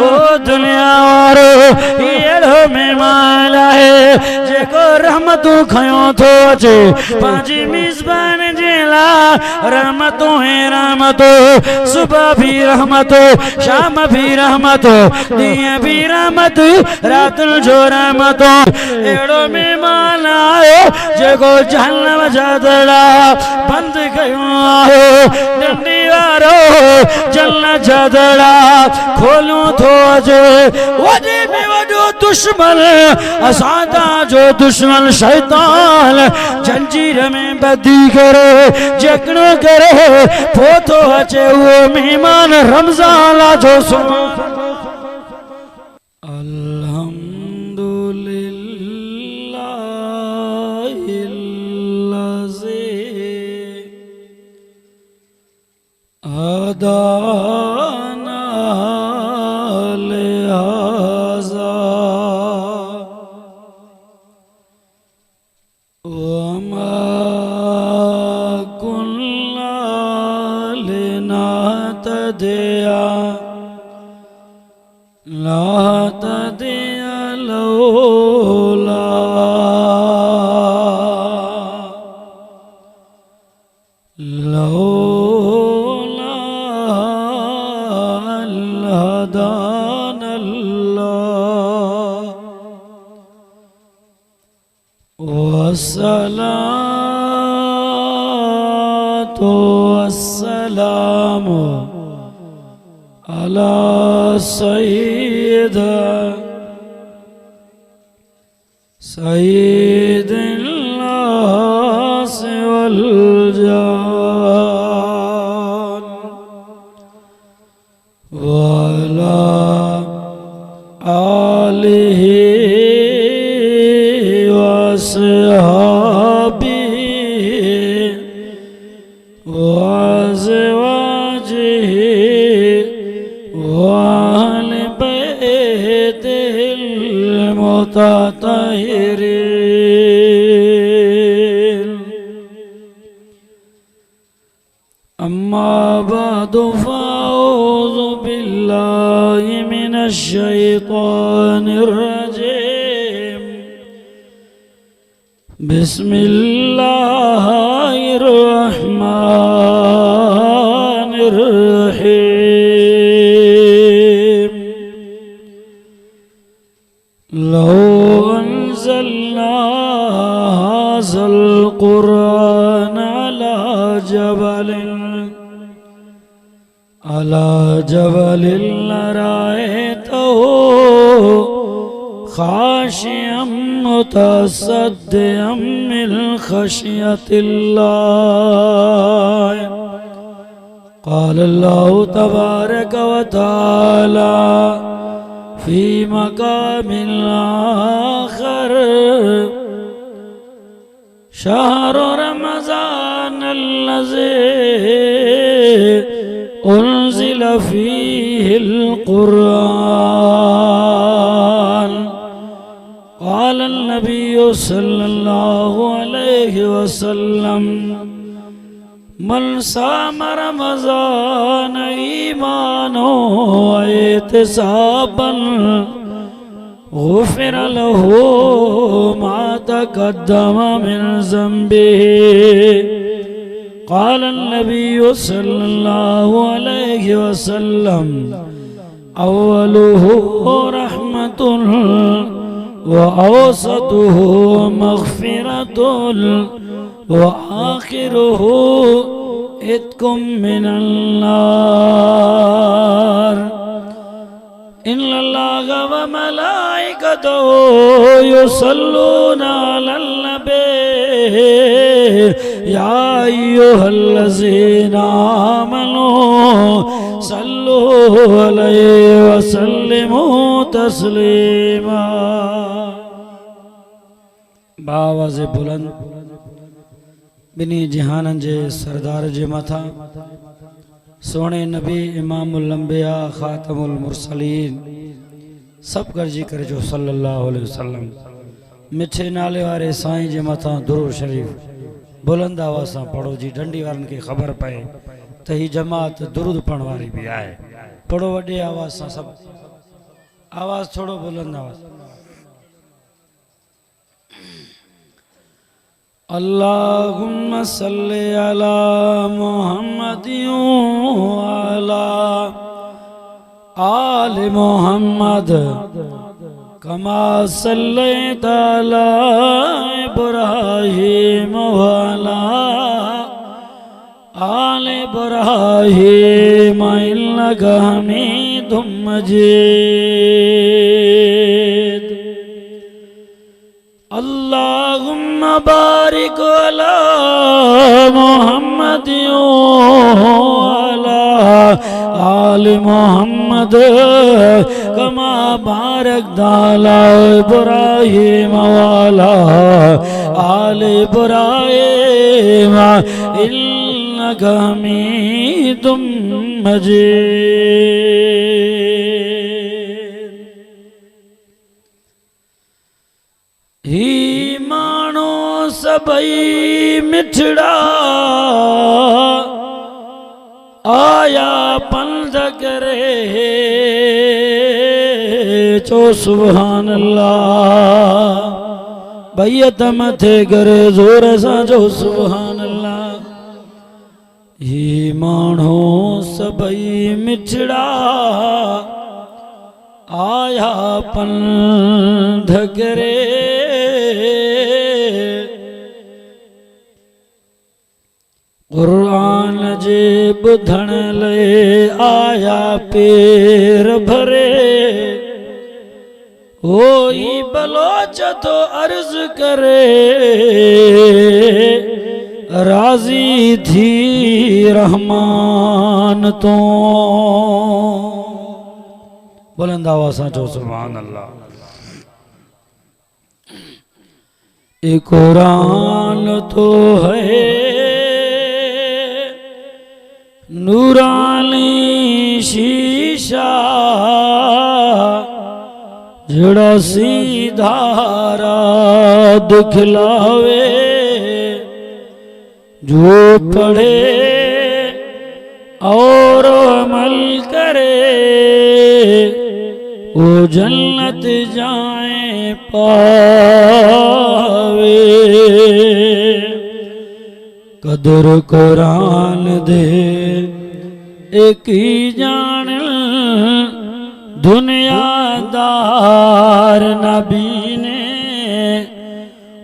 ओ दुनिया वारो एड़ो मेहमान है जेको रहमतू खयो थो अचे पांजी मिज़बान जेला रहमतू है रहमतू सुबह भी रहमतू शाम भी रहमतू दिए भी रहमतू रात जो रहमतू एड़ो मेहमान आयो जेको जहन्नम जा दड़ा बंद कयो आयो डंडी वारो जन्नत जा दड़ा खोलूं थो अचे वॾे में वॾो दुश्मन असांजा जो दुश्मन शैतान जंजीर में बदी करे जकड़ो करे पोतो अचे वो मेहमान रमजान जो सुनो अल्हम्दुलिल्लाहिल्लज़ी हदाना लिहाज़ा वमा कुन्ना लिनहतदिया लौला हदानल्लाह वस्सलातु वस्सलामु अला सय्यिदिन नास वल जान वअला आलिहि वअस्हाबिहि वअज़वाजिहि वअहलि बैतिहिल मुतत्तहिरीन अम्मा बअदु फ़अऊज़ु बिल्लाहि मिनश शैतानिर रजीम बिस्मिल्लाहिर रहमानिर रहीम लौ अंज़लना हाज़ल क़ुरआन अला जबलिन लरअयतहु खाशिअम मुतसद्दिअम मिन खशियतिल्लाह क़ाल अल्लाहु तबारक व तआला फी मकामिल आखर शहरु रमज़ानल्लज़ी उन्ज़िल फ़ीहिल क़ुरआन क़ाल अन्नबिय्यु सल्लल्लाहु अलैहि वसल्लम मन साम रमज़ान ईमानो व इहतिसाबन गुफ़िर लहु मा तक़द्दम मिन ज़ंबिही क़ाल अन्नबिय्यु सल्लल्लाहु अलैहि वसल्लम अव्वलुहु रहमतुन व औसतुहु मग़फ़िरतुन व आखिरुहु इत्कुम मिनन नार इन्नल्लाहा व मलाइकतहु युसल्लूना अलन नबी या अय्युहल्लज़ीना आमनू सल्लू अलैहि व सल्लिमू तस्लीमा। बावाज़े बुलंद बिनी जहानन जे सरदार जे मथा सोने नबी इमामुल अंबिया खातमुल मुरसलीन सब गरजी करे जो सल्लल्लाहु अलैहि वसल्लम मिठे नाले वारे साईं जे मथा दुरूद शरीफ बुलंद आवाज़ सां पढ़ो जी डंडी वारन के खबर पए त ही जमात दुरूद पढ़ण वारी भी आहे। थोड़ो वॾे आवाज़ सां सब आवाज़ थोड़ो बुलंद आवाज़ अल्लाहुम्मा सल्ली अला मुहम्मदिन अला आले मोहम्मद कमा सल्लैता अला इब्राहीम वाला आले इब्राहीम इन्नका हमीदुम मजीद अल्लाहुम्मा बारिक अला मुहम्मदिन अला आले मोहम्मद कमा बारकता अला इब्राहीम वाला आले इब्राहीम इन्नका हमीदुम मजीद। ही मानो सबई मिठड़ा आया पंध करे चो सुभान अल्लाह बैयत मथे करे जोर सा जो सुभान अल्लाह। ही मानो सबई मिठड़ा आया पंध करे कुरान जे बुधण ले आया पेर भरे होई बलोच तो अर्ज करे राजी थी रहमान तो बुलंद आवाज़ सां चओ सुभान अल्लाह। ये कुरान तो है नूरानी शीशा जड़ा सीधा राह दिखलावे जो पढ़े और अमल करे वो जन्नत जाए पावे। कदर कुरान दे एक ही जान दुनियादार नबी ने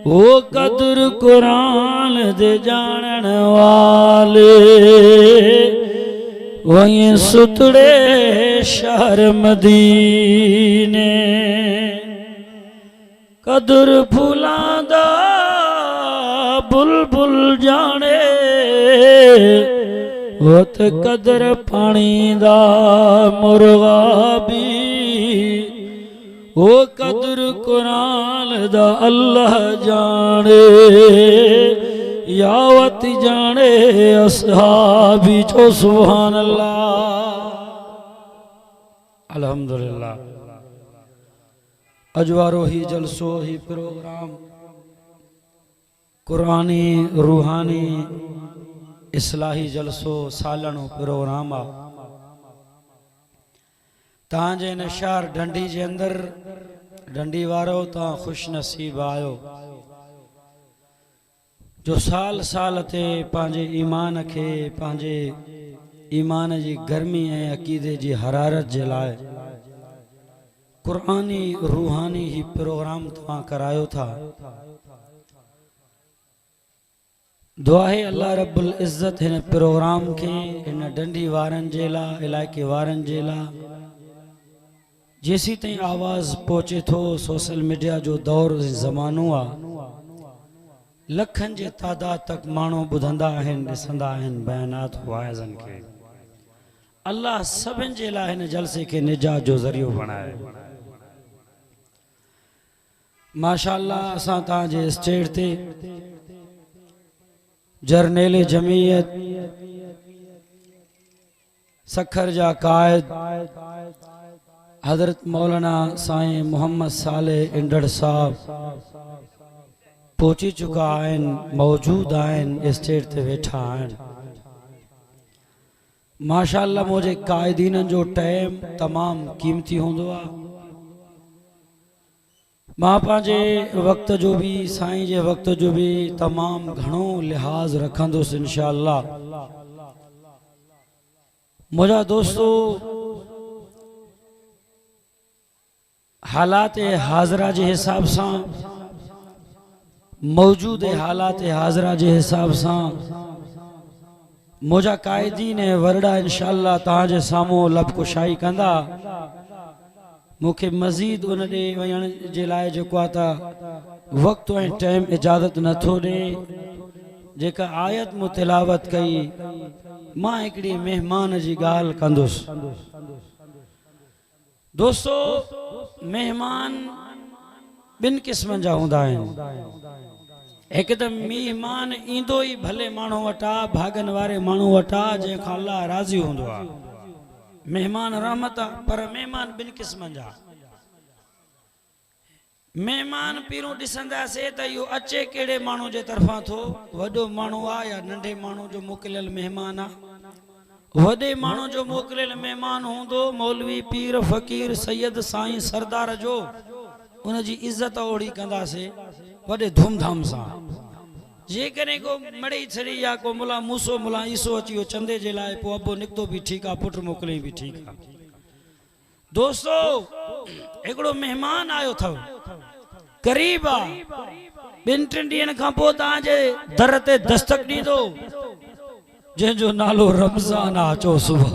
वो कदर कुरान दे जानन वाले वहीं सुतड़े शहर मदीने कदर फूलां दा बुलबुल जाने वो ते कदर पानी दा मुर्गा भी वो कदर कुरान दा अल्लाह जाने यावत जाने असहाबी चो सुभान अल्लाह अल्हम्दुलिल्लाह। अजवारो ही जलसो ही प्रोग्राम कुरानी रूहानी इस्लाही जलसो सालणो प्रोग्राम आ तांजे न शहर ढंडी जे अंदर ढंडी वारो ता खुश नसीब आयो जो साल साल ते पांजे ईमान के पांजे ईमान जी गर्मी ए अकीदे जी हरारत जे लाए कुरानी रूहानी ही प्रोग्राम तव्हां करायो था। दुआ है अल्लाह रब्बुल इज़्ज़त हिन प्रोग्राम के इन डंडी वारन जे ला इलाके वारन जे ला जेसी ताईं आवाज़ पहुचे थो सोशल मीडिया जो दौर ज़मानो आ लखन जे तादाद तक मानो बुधंदा आहिन ॾिसंदा आहिन बयानात वाइज़न के अल्लाह सभिन जे ला हिन जलसे के निजात जो ज़रियो बनाए। माशाअल्लाह असां तांजे स्टेज ते जर्नेल जमीयत सखर जा कायद हजरत मौलाना साईं मोहम्मद साले इंडड़ साहब पहुंची चुका आहिनि मौजूद आहिनि स्टेज ते वेठा आहिनि। माशाअल्लाह मुझे कायदीन जो टाइम तमाम कीमती होंदो आ। मां पांजे वक्त जो भी साईं जे वक्त जो भी तमाम घणो लिहाज रखंदुसि इंशाअल्लाह। मुझा दोस्तों हालात हाजरा के हिसाब से मौजूद हालात हाजरा के हिसाब से मुझा कायदीन वरड़ा इंशाअल्लाह ताजे सामो लब कुशाई कंदा। मुखे मजीद उन दे वण जे लाए जो आता वक्त ए टाइम इजाजत न थो दे। जेका आयत मु तिलावत कई मां एकड़ी मेहमान जी गाल कंदुस। दोस्तों मेहमान बिन किस्म जा हुंदा आहिनि। एकदम मेहमान ईंदो ही भले माण्हू वटा भागन वारे माण्हू वटा जंहिंखां अल्लाह राज़ी हूंदो आहे। मेहमान रहमत आहे पर मेहमान बिन किस्म जा। मेहमान पीरूं ॾिसंदासीं त इहो अचे कहिड़े माण्हू जे तरफ़ां थो, वॾो माण्हू आहे या नंढे माण्हू जो मोकिलियल मेहमान आहे। वॾे माण्हू जो मोकिलियल मेहमान हूंदो मौलवी पीर फ़कीर सैयद साईं सरदार जो उन जी इज़त ओड़ी कंदासीं वॾे धूमधाम सां। जेकॾहिं को मड़ी छड़ी या को मुला मूसो मुला ईसो अची वियो चंदे जे लाइ पोइ अबो निकितो बि ठीकु आहे, पुटु मोकिले बि ठीकु आहे। दोस्तों हिकिड़ो मेहमान आयो अथव क़रीब आहे, ॿिनि टिनि ॾींहंनि खां पोइ तव्हांजे दर ते दस्तक ॾींदो जंहिंजो नालो रमज़ान आहे। अचो सुबुह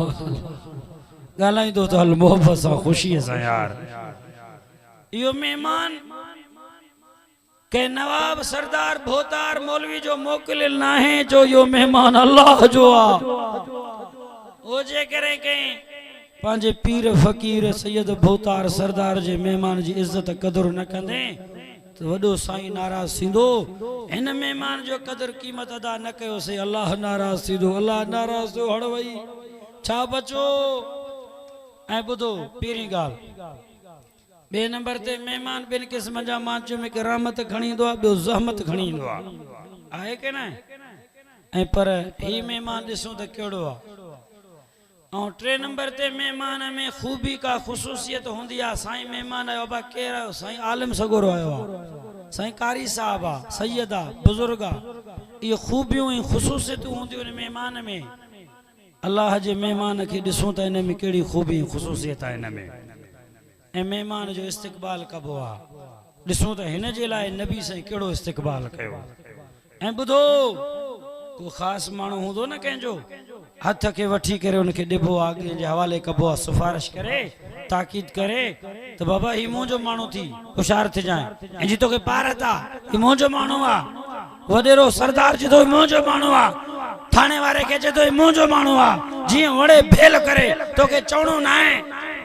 ॻाल्हाईंदो त हल मोहबत सां ख़ुशीअ सां यार। इहो मेहमान के नवाब सरदार भोतार मौलवी जो मोकिलियल न आहे, जो इहो मेहमान अल्लाह जो आहे। ओ जे करे कहीं पंहिंजे पीर फ़कीर सैयद भोतार सरदार जे मेहमान जी इज़त क़दुरु न कंदे त वॾो साईं नाराज़ थींदो। हिन मेहमान जो क़दुरु क़ीमत अदा न कयोसीं अल्लाह नाराज़ थींदो। अल्लाह नाराज़ थियो हड़ वई छा बचो। ऐं ॿुधो पहिरीं ॻाल्हि ॿिए नंबर ते मेहमान ॿिनि क़िस्म जा मां चयुमि हिकु रहमत खणी ईंदो आहे, ॿियो ज़हमत खणी ईंदो आहे की न। ऐं पर ही मेहमान ॾिसूं त कहिड़ो आहे। ऐं टे नंबर ते मेहमान में ख़ूबी का ख़ुशूसियत हूंदी आहे। साईं मेहमान आयो बा केरु आयो, साईं आलिम सगोरो आयो आहे, साईं कारी साहब आहे, सैयद आहे, बुज़ुर्ग आहे। इहे ख़ूबियूं ऐं ख़ुशूसियतूं हूंदियूं आहिनि मेहमान में। अल्लाह जे मेहमान खे ॾिसूं त हिन में कहिड़ी ख़ूबी ऐं ख़ुशूसियत आहे हिन में। ऐं मेहमान जो इस्तक़बाल कबो आहे। ॾिसूं त हिन जे लाइ नबी साईं कहिड़ो इस्तक़बाल कयो। ऐं ॿुधो को ख़ासि माण्हू हूंदो न कंहिंजो हथ खे वठी करे उनखे ॾिबो आहे, अॻिले जे हवाले कबो आहे, सिफारिश करे ताक़ीद करे त बाबा ही मुंहिंजो माण्हू थी होशियार थी जाए। ऐं जी तोखे पारत आहे ही मुंहिंजो माण्हू आहे। वॾेरो सरदार चए थो मुंहिंजो माण्हू आहे, थाणे वारे खे चए थो मुंहिंजो माण्हू आहे। जीअं वणे भेल करे तोखे चवणो न आहे,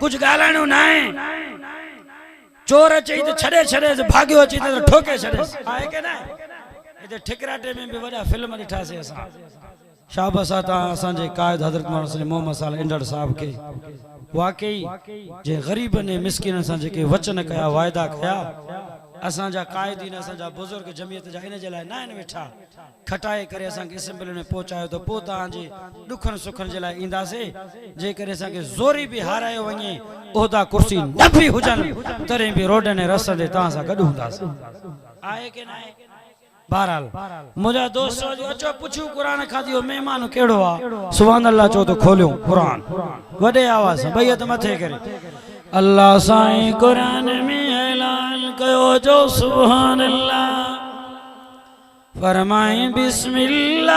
कुझु ॻाल्हाइणो न आहे। चोर अचई त छॾे छॾे भाॻियो अची त ठोके छॾेसि, आहे की न। हिते ठिकराटे में बि वॾा फिल्म ॾिठासीं असां। शाबाश आहे तव्हां असांजे क़ाइद हज़रत मौलाना मोहम्मद साल इंदड़ साहब खे। वाकई जे ग़रीबनि ऐं मिसकिननि सां जेके वचन कया वाइदा कया असांजा क़ाइदीन असांजा बुज़ुर्ग जमियत जा इन जे लाइ न आहिनि वेठा। खटाए करे असांखे असेंबली में पहुचायो त पोइ तव्हांजे ॾुखनि सुखनि जे लाइ ईंदासीं। जेकॾहिं असांखे ज़ोरी बि हारायो वञे उहिदा कुर्सी न बि हुजनि तॾहिं बि रोडनि ऐं रस्तनि ते तव्हां सां गॾु हूंदासीं। आहे की न आहे। बहरहाल मुंहिंजा दोस्त अचो पुछूं क़ुरान खां इहो मेहमान कहिड़ो आहे। सुभान अल्लाह चओ त खोलियो क़ुरान वॾे आवाज़ सां भई हथ मथे करे। अल्लाह साईं क़ुरान में ऐलान कयो जो सुभान अल्लाह फरमाए बिस्मिल्लाहिर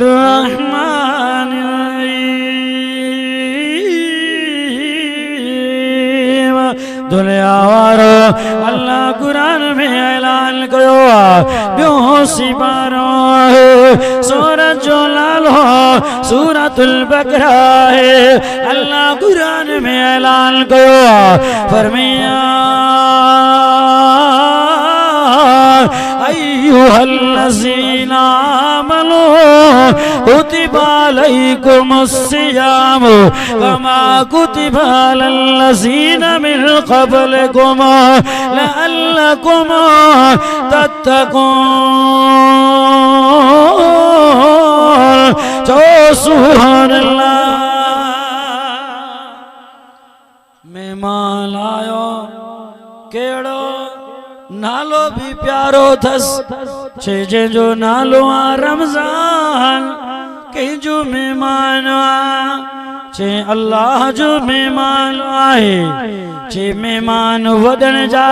रहमानिर रहीम। दुनिया वारो अल्लाह क़ुरान में ऐलान कयो ॿियो सिबारो सूरत जो नालो सूरतुल बकरा है। अल्लाह क़ुरान में ऐलान कयो फरमाया अय्युहल्लज़ीना आमनू कुतिबा अलैकुमुस्सियाम कमा कुतिबा अलल्लज़ीना मिन क़ब्लिकुम लअल्लकुम तत्तक़ून। चो सुभान अल्लाह। मेहमान आयो केड़ो नालो भी प्यारो थस छे जो नालो आ रमजान के जो मेहमान आ छे अल्लाह जो मेहमान आए छे मेहमान वडन जा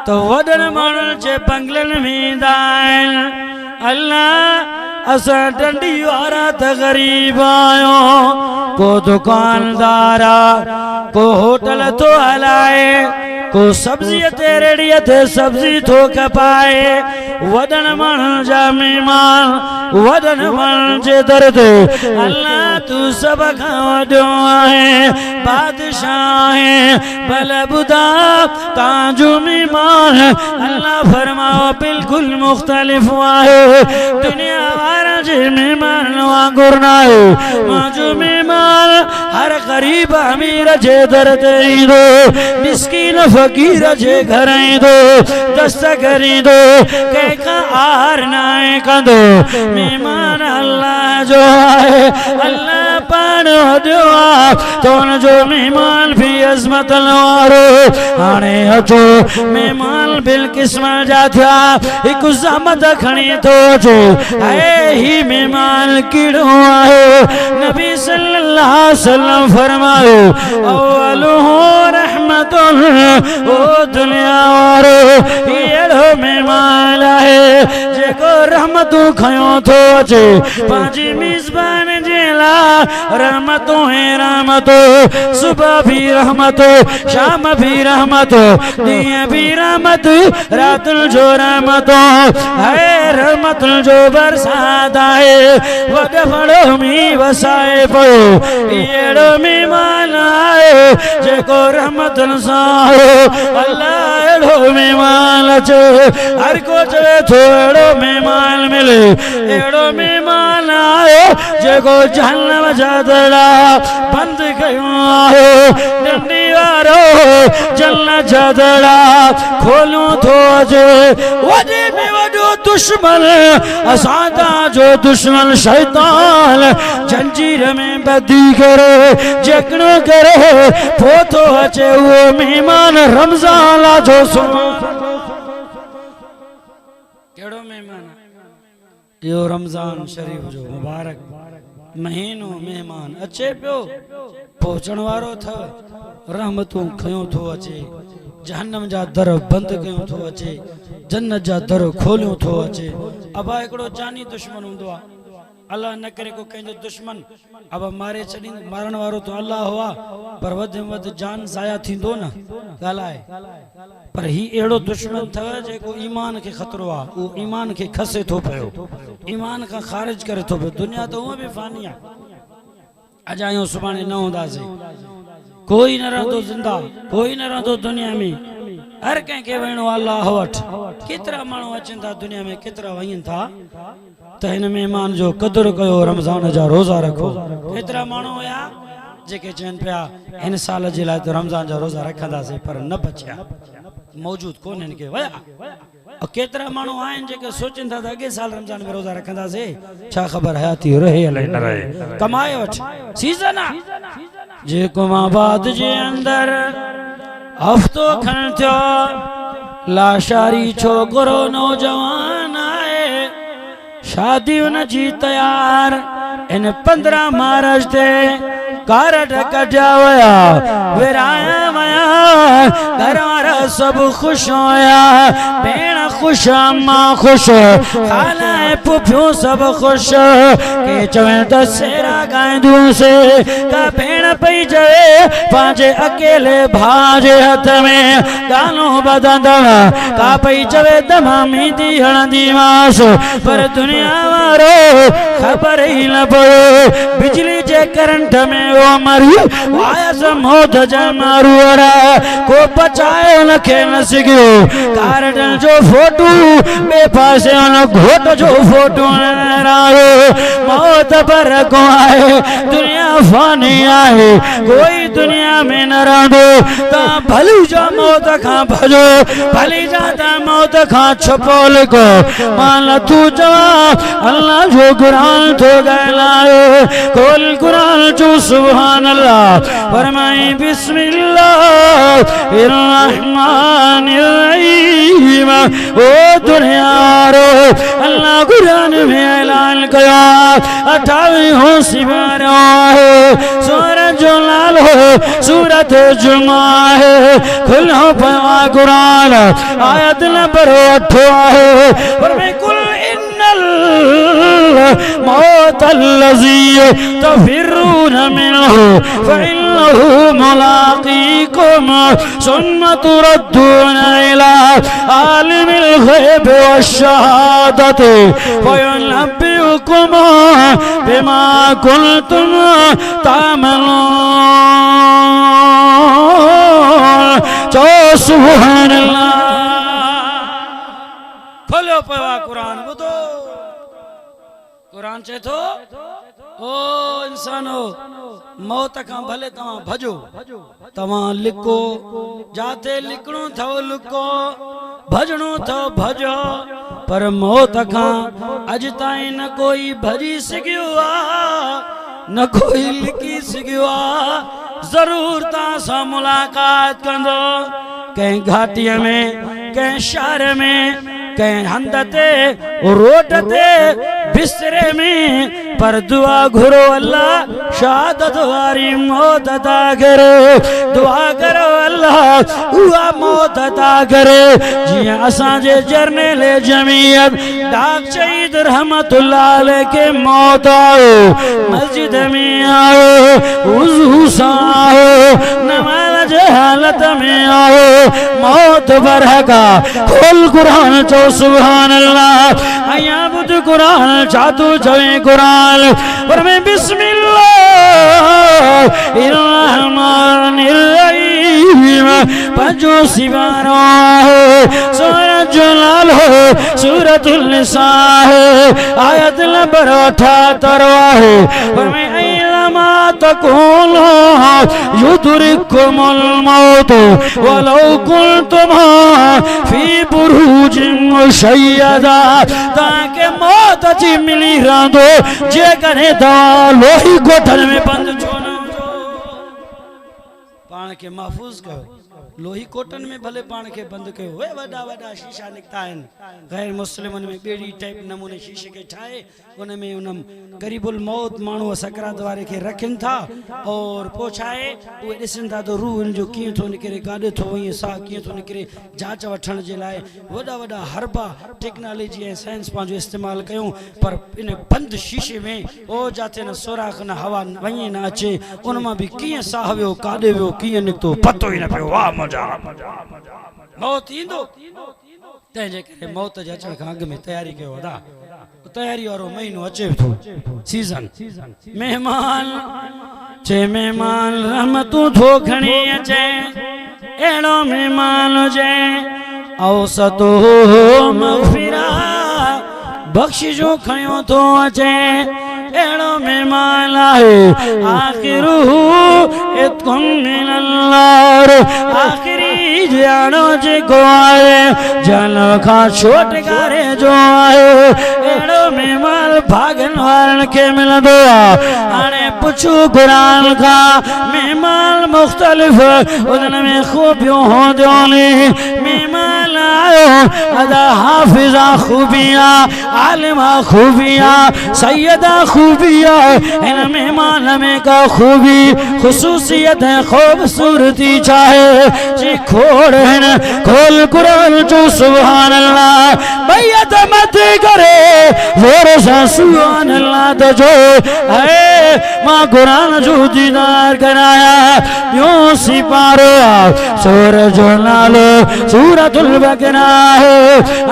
तो वडन मानन छे बंगलन में दान अल्लाह असा डंडी वारा त गरीब आयो को दुकानदारा को होटल तो हलाए को सब्जी ते रेड़ी ते सब्जी थो कपाए वदन मन जा मेहमान वदन मन जे दर्द अल्लाह तू सब खां वॾो आहे बादशाह है भले बुदा ताजो मेहमान अल्लाह फरमाओ बिल्कुल मुख्तलिफ आहे दुनिया वारा जे मेहमान वांगुर ना है माजो मेहमान हर गरीब अमीर जे दर्द ईंदो मिस्कीन फकीर जे घर ईंदो दस्त करींदो कंहिंखां आर नाहे कंदो मेहमान अल्लाह जो आहे अल्लाह पाण वॾो आहे त हुनजो मेहमान भी अज़मत वारो हाणे अचो मेहमान बिल क़िस्म जा थिया हिकु ज़हमत खणी थो अचे ऐं ही मेहमान कहिड़ो आहे नबी सल्लल्लाहु अलैहि वसल्लम फरमायो अव्वलुहु रहमतुन ओ दुनिया वारो अहिड़ो मेहमान आहे जेको रहमतूं खयो थो अचे पंहिंजी मेज़बान जे लाइ रहमतूं ऐं रहमतूं सुबह भी रहमतूं शाम भी रहमतूं ॾींहं भी रहमतूं रातुनि जो रहमतूं है रहमतुनि जो बरसात आहे वॾो वॾो मींहुं वसाए पियो अहिड़ो मेहमान आहे जेको रहमतुनि सां अल्लाह अहिड़ो मेहमान अचे हर को चवे थो अहिड़ो मेहमान मिले अहिड़ो मेहमान आयो जेको जहन्नम जा दड़ा बंदि कयो आहे नंढी वारो जन्नत जा दड़ा खोलियो थो अचे वॾे में वॾो दुश्मन असां जो दुश्मन शैतान जंजीर में बधी करे जकड़ो करे पोइ थो अचे उहो मेहमान रमज़ान जो केड़ो मेहमान यो रमजान शरीफ जो मुबारक महीनो मेहमान अचे पियो पहुचण वारो थव रहमतूं खयो थो अचे जहन्नम जा दर बंद कयो थो अचे जन्नत जा दर खोलियो थो अचे अबा एकड़ो जानी दुश्मन हुंदो आ अल्लाह न करे को कंहिंजो दुश्मन अब मारे छॾी मारण वारो तो अल्लाह हुआ पर वध में वध जान ज़ाया थींदो न ॻाल्हाए पर ही अहिड़ो दुश्मन थव जेको ईमान के खतरो आ वो ईमान के खसे थो पियो ईमान का खारिज करे थो पियो दुनिया तो हूअं भी फानी आ अॼु आहियूं सुभाणे न हूंदासीं कोई न रहंदो जिंदा कोई न रहंदो दुनिया में हर कंहिंखे वञिणो अल्लाह वटि केतिरा माण्हू अचनि था दुनिया में केतिरा वञनि था त हिन मेहमान जो क़दुरु कयो रमज़ान जा रोज़ा रखो केतिरा माण्हू हुया जेके चवनि पिया हिन साल जे लाइ त रमज़ान जा रोज़ा रखंदासीं पर न बचिया मौजूद कोन्हनि के वया केतिरा माण्हू आहिनि जेके सोचनि था त अॻे साल रमज़ान में रोज़ा रखंदासीं छा ख़बर हयाती रहे अलाए न रहे कमाए वठ सीज़न आहे जेको मां बाद जे अंदर हफ़्तो खण थियो लाशारी छोकरो नौजवान आए शादी उन जी तैयार इन 15 मार्च ते कारट कटिया वया विराया वया घर वारा सब खुश होया भेण खुश अम्मा खुश खाला पुफियूं सब खुश के चवे त सेरा गाईंदियूं से का भेण पई चवे पंहिंजे अकेले भाउ जे हथ में गानो बदंदड़ का पई चवे तमामी दी हणंदी मास पर दुनिया वारो खबर ही न पियो बिजली जे करंट में वो मरी आयस मौत जा मारूड़ा को बचाए उनखे न सघियो कारटन जो फोटो बे पासे उन घोट जो फोटो लहरायो मौत पर को आए दुनिया फानी आहे कोई दुनिया में न रहंदो ता भली जा मौत खां भजो भली जा ता मौत खां छुपो लिखो मान तू जवाब अल्लाह जो कुरान तो गलायो कुल कुरान जो सुभान अल्लाह फरमाई बिस्मिल्लाहिर्रहमानिर्रहीम ओ दुनियारो अल्लाह कुरान में ऐलान कया 28 सिपारा है सूरत जो लाल हो सूरत जुमा है खुलो पवा कुरान आयत नंबर 8 है पर मैं कुल इन्नल मौत अल्लज़ी तफिरून मिन्हु फइन्नहु मुलाक़ीकुम सुम्मा तुरद्दून इला आलिमिल ग़ैबि वश्शहादति फयुनब्बिउकुम बिमा कुंतुम तामलून तो सुभान अल्लाह खोलो पवा कुरान बुधो कुरान चे थो ओ इंसानो मौत का भले तवा भजो तवा लिखो जाते लिखणो थो लिखो भजणो थो भजो पर मौत का अज ताई न कोई भजी सघियो आ न कोई लिखी सघियो आ जरूर ता सा मुलाकात कंदो कहीं घाटिया में कहीं शहर में कहीं हंद ते रोड ते बिस्तरे में पर दुआ घुरो अल्लाह शहादत वारी मौत अता करे दुआ करो अल्लाह उहा मौत अता करे जिया असां जे जर्नल जमीयत डाक शहीद रहमतुल्लाह अलैह के मौत आओ मस्जिद में आओ वुजू सा आओ नमाज हालत में आओ मौत बरहका खोल कुरान चो सुभान अल्लाह आया बुद कुरान चातु चवे कुरान पर मैं बिस्मिल्लाहिर्रहमानिर्रहीम पंजो सिवारो सूरत जलाल हो सूरतुल निसा है आयत नंबर 78 है पर मैं ऐलमा तकुलो युदरिकुमुल मौत वलौ कुंतुम फी बुरूजिन मुशय्यदा ताके मौत जी मिली रहंदो जे करे दवा लोही गोठन में बंद छोड़ो पाण के महफूज कयो लोही कोटन में भले पाण के बंद कयो वे वडा वडा शीशा निकता है गैर मुस्लिमन में बेड़ी टाइप नमूने शीशे के ठाए उन में उनम गरीबुल मौत मानो सकरात वारे के रखन था और पोछाए वो दिसन था तो रूह जो किए तो निकरे गाडे तो ये सा किए तो निकरे जांच वठण जे लाए वडा वडा हरबा टेक्नोलॉजी ए साइंस पांजो इस्तेमाल कयो पर इन बंद शीशे में ओ जाते न सोराख न हवा वही न अचे उन में भी किए साह वियो काडे वियो किए निकतो पतो ही न पियो वाह मौत इंदो तेजे करे मौत जे अचण खां अॻ में तैयारी कयो वदा तैयारी वारो महीनो अचे थो सीजन मेहमान चे मेहमान रहमतूं थो खणी अचे एड़ो मेहमान जे औसतो मगफिरा बख्शिशो खयो थो अचे एड़ो मेहमान आहे आखिरू इतकुम मिनल्लाह आखिरी जानो जे को आए जन खा छोटकारे जो आए एड़ो मेहमान भागन वारन के मिलंदो हाणे पुछो कुरान का मेहमान मुख्तलिफ उन में खूबियों होंदियूं मेहमान आयो अदा हाफिजा खूबिया आलिमा खूबिया सैयदा खूबिया इन मेहमान में का खूबी खुसूसियत है खूबसूरती चाहे जी खोड़ है खोल कुरान जो सुभान अल्लाह बैयत मत करे जोर से सुभान अल्लाह तो जो है मां कुरान जो दीदार कराया यूं सिपारो सूरज नालो सूरतुल बकरा है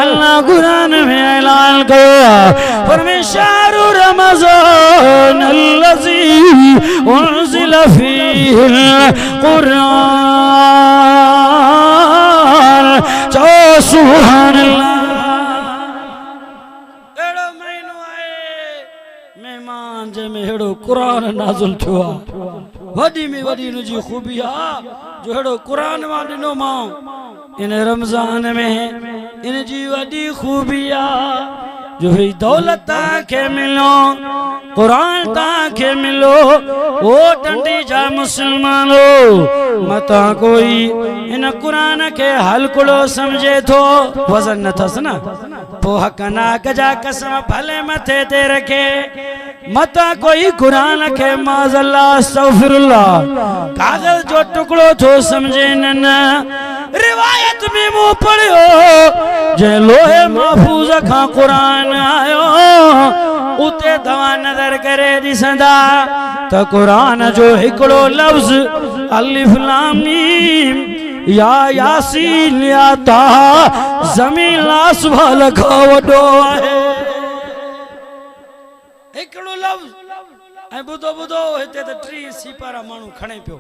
अल्लाह कुरान में ऐलान करो परमेश्वर रमजान अल्लज़ी उन्ज़िल फ़ीहिल कुरान जो सुभान अल्लाह एड़ो महीनो आए मेहमान जे में एड़ो कुरान नाज़िल थियो वडी में वडी इन जी खूबी आ जो हेड़ो कुरान मा दिनो मां इन रमजान में इन जी वडी खूबी आ जो ही दौलत के मिलो कुरान ताके मिलो ओ टंडी जा मुसलमानो मता कोई इन कुरान के हलकुड़ो समझे थो वजन न थस ना पो हक नाक जा कसम भले मथे ते रखे मता कोई कुरान के माज़ल्ला अस्तगफिरुल्लाह कागज जो टुकड़ो थो समझे न रिवायत में मुंह पढ़ियो जे लोहे महफूज का कुरान आयो उते दवा नजर करे दिसंदा त कुरान जो हिकड़ो लफ्ज अलिफ लाम मीम या यासीन या ता ज़मीन आसमान खा वडो है हिकड़ो लफ्ज ऐ बुधो बुधो हिते त 3 सिपारा मानू खणे पियो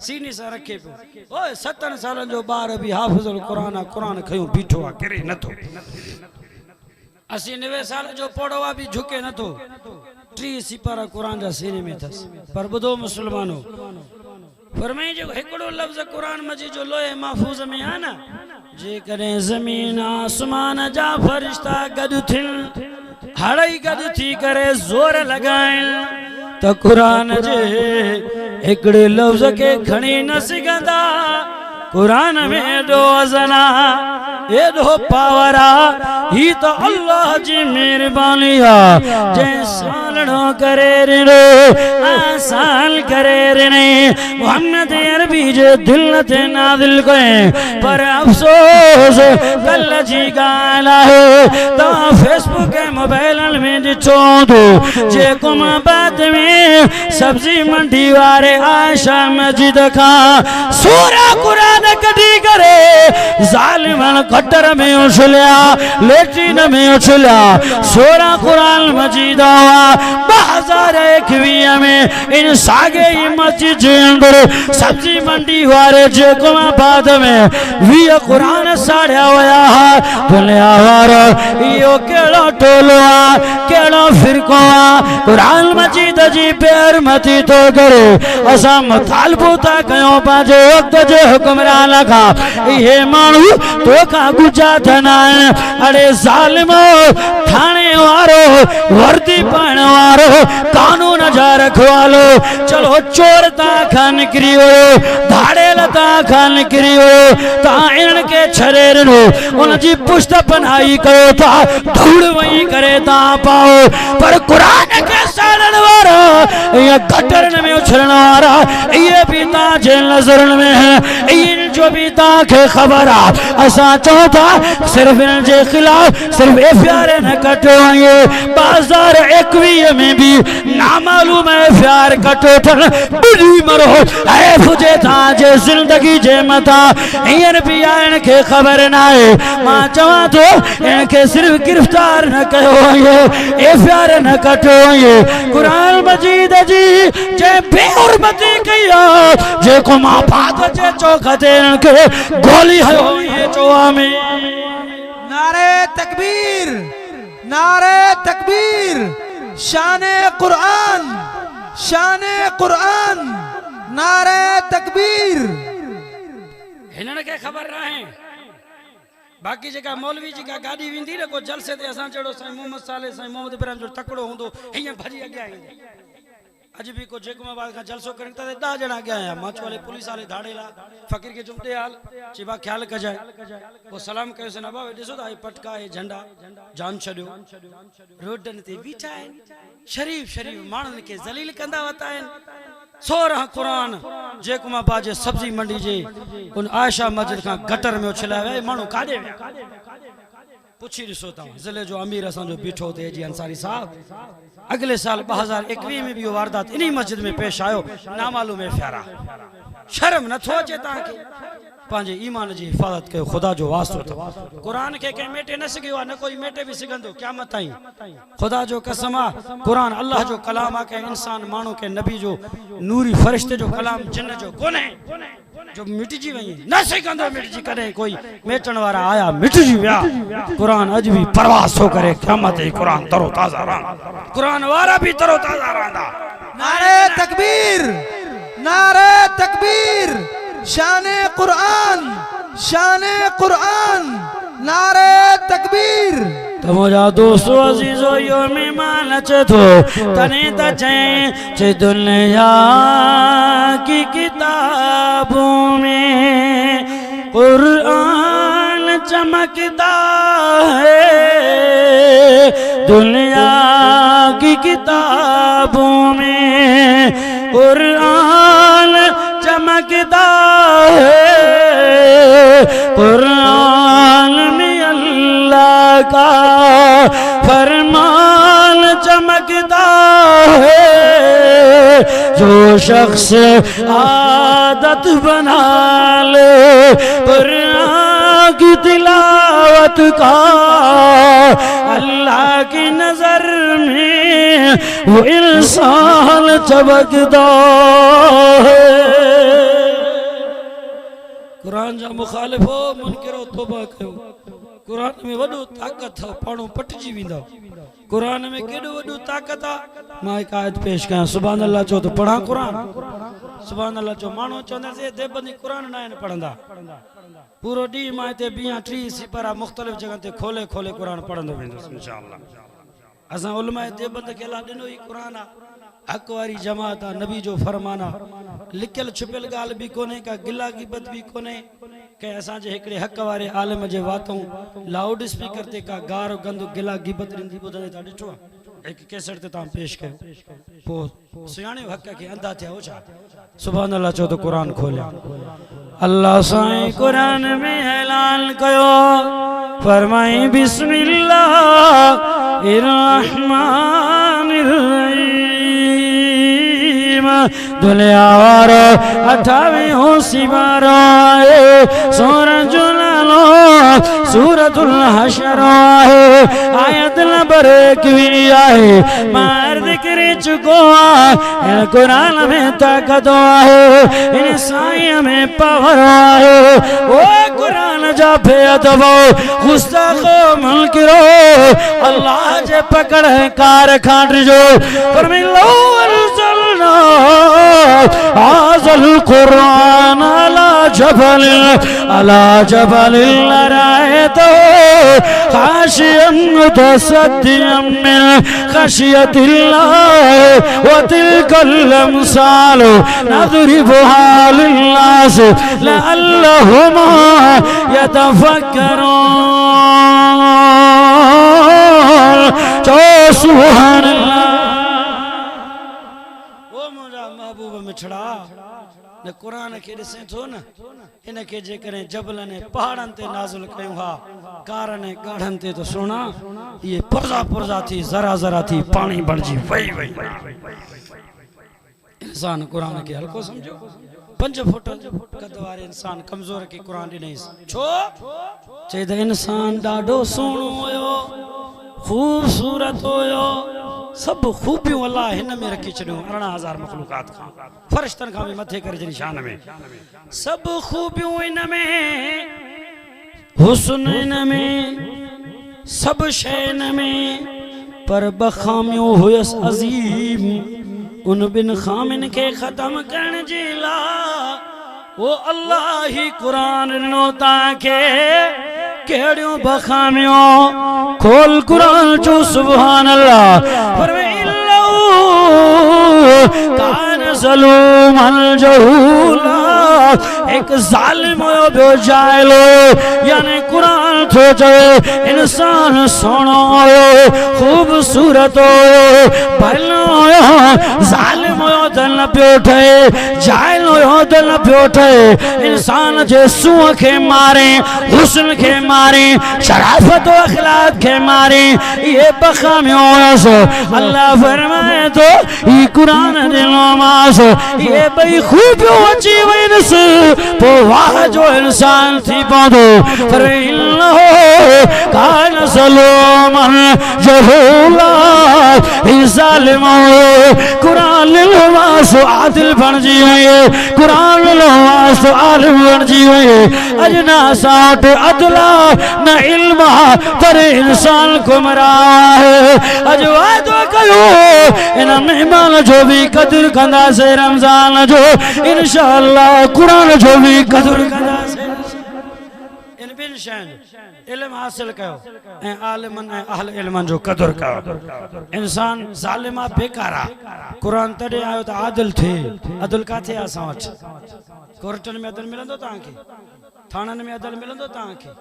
सीनी सा रखे पियो ओए 7 सालन जो बार भी हाफिजुल कुरान खयो बीठो आ करे नथो 80-90 साल जो पढ़ो आ भी झुके नथो 3 सिपारा कुरान जा सीने में थस पर बुधो मुसलमानो फरमाई जो हिकड़ो लफ्ज कुरान मजीद जो लोहे महफूज में आ ना जे करे जमीन आसमान जा फरिश्ता गद थिन हड़ई गद थी करे जोर लगाइन त कुरान जे हिकड़े लफ्ज के खणी न सिगंदा कुरान में दो अजना ये दो पावरा ही तो अल्लाह जी मेहरबानी आ जे सालनो करे रिनो आसान करे रिने मोहम्मद अरबी जे दिल ते नादिल कए पर अफसोस कल जी गाला है तो फेसबुक के मोबाइल में दिचो दो जे कुम बाद में सब्जी मंडी वारे आयशा मस्जिद का सूरा कुरान कटी करे जालिमन कटर में उछलिया लेट्रिन में उछलिया सूरा कुरान मजीद 2021 में इन सागे ही मस्जिद जे अंदर सब्जी मंडी वारे जे कुमा बाद में 20 कुरान साड़िया हुआ दुनिया वारो यो केड़ो टोलो आ केड़ो फिरको आ कुरान मजीद जी पैर मती तो करे असा मुतालबो ता कयो पाजे वक्त जे हुक्मरान लगा ये मानू तो का गुजा थना अरे जालिमो थाने वारो वर्दी पाण वारो कानून जा रखवालो चलो चोर ता खा निकरी हो धाड़ेल ता खा निकरी हो ता इन के छरेर नो उन जी पुष्ट पनाई कयो ता धूड़ वही करे ता पाओ पर कुरान के साड़न वारा ये गटरन में उछलण वारा ये भी ता जे नजरन में है इन जो भी ता के खबर आ असा चौथा सिर्फ इन जे खिलाफ सिर्फ एफआर न कटो ये 2021 में भी नामालूम एफआर कटो थन बुढ़ी मरो ऐ फुजे था जे जिंदगी जे मता इन भी आन के खबर ना है मां चवा तो इनके सिर्फ गिरफ्तार न कयो ये एफआर न कटो ये कुरान मजीद जी जे बेहुरमती कया जे को मां बात जे चौखते के गोली है ये चोआ में नारे तकबीर शाने कुरान नारे तकबीर हिनन के खबर रहे बाकी जेका मौलवी जी का गाड़ी विंदी रे को जलसे ते असा चढ़ो साईं मोहम्मद साले साईं मोहम्मद इब्राहिम जो तकड़ो हुंदो हिया भजी अगे आई अज भी को जेकुमाबाद का जलसो करता थे 10 जना गया है माच वाले पुलिस वाले धाड़ेला फकीर के जुमते हाल चिबा ख्याल कजाए वो सलाम कयो से नबा दिसो ता पटका है झंडा जान छड़ियो रोडन ते बीठा है शरीफ मानन के जलील कंदा वता है सोरह कुरान जेकुमाबाद जे सब्जी मंडी जे उन आयशा मस्जिद का गटर में उछला वे मानू काडे पुछी दिसो ता जिले जो अमीर असा जो बीठो थे जी अंसारी साहब अगले साल 2021 में भी वारदात इन्हीं मस्जिद में पेश आयो नामालूम है फ्यारा शर्म न थो अचे ता के पांजे ईमान जी हिफाजत के खुदा जो वास्तो था कुरान के मेटे न सगियो न कोई मेटे भी सिगंदो क़यामत ताई खुदा जो कसम आ कुरान अल्लाह जो कलाम आ के इंसान मानो के नबी जो नूरी फरिश्ते जो कलाम जिन जो कोने जो मिटजी वई न सिगंदो मिटजी करे कोई मेटण वाला आया मिटजी वया कुरान अज भी परवाह सो करे क़यामत ही कुरान तरो ताजा रहा कुरान वाला भी तरो ताजा रहंदा नारे तकबीर शाने कुरान नारे तकबीर। तो मुझा दोस्तों अजीजो यो मेहमान अचे थो तने त चए दुनिया की किताबों में कुरान चमकता है, दुनिया की किताबों में कुरान चमकता है, कुरान में अल्लाह का फरमान चमकता है। जो शख्स आदत बना ले कुरान की तिलावत का, अल्लाह की नजर में वो इंसान चमकता है। कुरान जा मुखालिफ हो मुनकिरो तौबा कयो। कुरान में वॾो ताक़त है, पाणो पटिजी वेंदा। कुरान में केॾो वॾो ताक़त आहे। मां हिकु आयत पेश कयां, सुभान अल्लाह चो तो पढ़ा कुरान, सुभान अल्लाह चो। माण्हू चवंदासीं देवबंदी कुरान न आहिनि पढ़ंदा, पूरो ॾींहुं मां हिते बीहां टी सिपारा मुख़्तलिफ़ जगह ते खोले खोले कुरान पढ़ंदो वेंदुसि इंशाअल्लाह। असां उलमाए देवबंद खे अलाह ॾिनो ई कुरान आहे, हक़ वारी जमात आहे, नबी जो फरमान आहे, लिखियल छुपियल ॻाल्हि बि कोन्हे, का गिला गिबत बि कोन्हे, कंहिं असांजे हिकिड़े हक़ वारे आलिम जे वातूं लाउड स्पीकर ते का गार गंद गिला गिबत ॾींदी ॿुधंदे तव्हां ॾिठो आहे? हिकु कैसेट ते तव्हां पेश कयो, पोइ सुञाणियो हक़ खे, अंधा थिया हो छा? सुभान अल्लाह चओ त क़ुरान खोलिया। अल्लाह साईं क़ुरान में ऐलान कयो, फरमाई बिस्मिल्लाहिर्रहमानिर्रहीम। दुनिया वारो 28 सिवारो आहे, सूरजुल सूरतुल हशर आहे, आयत नंबर 21 आहे। मार ज़िक्र चुको आहे, इन कुरान में ताक़त आहे, इन साईं में पावर आहे। ओ कुरान जा बेअदबो गुस्ताखो मुनकिरो, अल्लाह जे पकड़ कार खांड जो फरमायो अरसलना आज़ल कुरान अला जबल लरायतो खाशियम मुतसद्दियम मिन खशियतिल्लाह व तिलकल अमसालु नज़रिबुहा लिन्नास लअल्लहुम यतफक्करून। चो सुभानअल्लाह। ओ मुंहिंजा महबूब मिठड़ा न कुरान के ॾिसे थो न, इन के जेकॾहिं जबलनि ऐं पहाड़नि ते नाज़िल कयूं हा, कारनि ऐं गाढ़नि ते, तो सुणा इहे पुरज़ा पुरज़ा थी ज़रा ज़रा थी पाणी बणिजी वई वई। इंसान कुरान के हल्को समझो। 5 फुट कद वारे इंसान कमज़ोर के कुरान ॾिनईसि, छो चई त इंसान ॾाढो सुहिणो हुयो, ख़ूबसूरत हुयो, सब खूबियूं अल्लाह हिन में रखी छॾियूं 18,000 मखलूकात खां, फरिश्तनि खां बि मथे करे जहिड़ी शान में, सब खूबियूं इन में, हुस्न इन में, सब शइ इन में, पर 2 ख़ामियूं हुयसि अज़ीम। उन 2 ख़ामियुनि खे ख़त्म करण जे लाइ वो अल्लाह ही कुरान ॾिनो तव्हांखे। कहिड़ियूं 2 ख़ामियूं? खोल कुरान चो सुभान अल्लाह। कान ज़लूमन जहूला, एक ज़ालिम हुयो, ॿियो जाहिल हुयो, यानी कुरान थो चवे इंसान सुहिणो हुयो, ख़ूबसूरत हुयो, भलो हुयो, ज़ालिम हुयो त न पियो ठहे, जाहिल हुयो त न पियो ठहे। इंसान जे सूंहं खे मारे, हुस्न खे मारे, शराफ़त अखलाक खे मारे, इहे 2 ख़ामियूं हुयसि। अल्लाह फरमाए थो ही कुरान ॾिनो मांस, ये 2 खूबियूं अची वञसि, पोइ वाह जो इंसान थी पवंदो। पर कान ज़लूमन जहूला, ही ज़ालिम हुयो, कुरान लो वासो आदिल बन जी वए कुरान लो वासो आलिम बन जी वए अजना साठ अदला न इल्म तेरे इंसान गुमराह अज वादो कयो इन मेहमान जो भी कदर कंदा से रमजान जो इंशाअल्लाह कुरान जो भी कदर कंदा से इन बिन शैन इल्म हासिल कयो ए आलिमन ए अहल इल्मन जो कदर कयो इंसान जालिमा बेकारा कुरान तडे आयो त आदिल थे अदल काथे असा वट कोर्टन में अदल मिलंदो ताके थानन में अदल मिलंदो ताके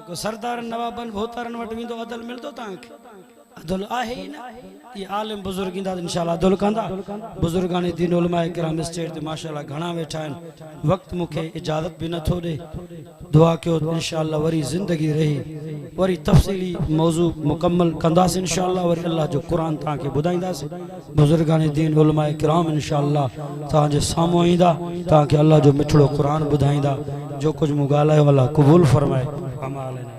को सरदार नवाबन भोतारन वट विंदो अदल मिलदो ताके अदल आहे ही ना ये आलिम बुजुर्ग इंदा इंशाल्लाह अदल कंदा बुजुर्गानी दीन उलमाए किराम स्टेट ते माशाल्लाह घणा वेठा आहिन वक्त मुखे इजाजत भी न थो दे दुआ कयो इंशाल्लाह वरी जिंदगी रही वरी तफसीली मौजू मुकम्मल कंदास इंशाल्लाह वरी अल्लाह जो कुरान ताके बुधाइंदास बुजुर्गानी दीन उलमाए किराम इंशाल्लाह ताजे सामो ईंदा ताके अल्लाह जो मिठड़ो कुरान बुधाइंदा जो कुछ मुगालायो अल्लाह कबूल फरमाए अमाल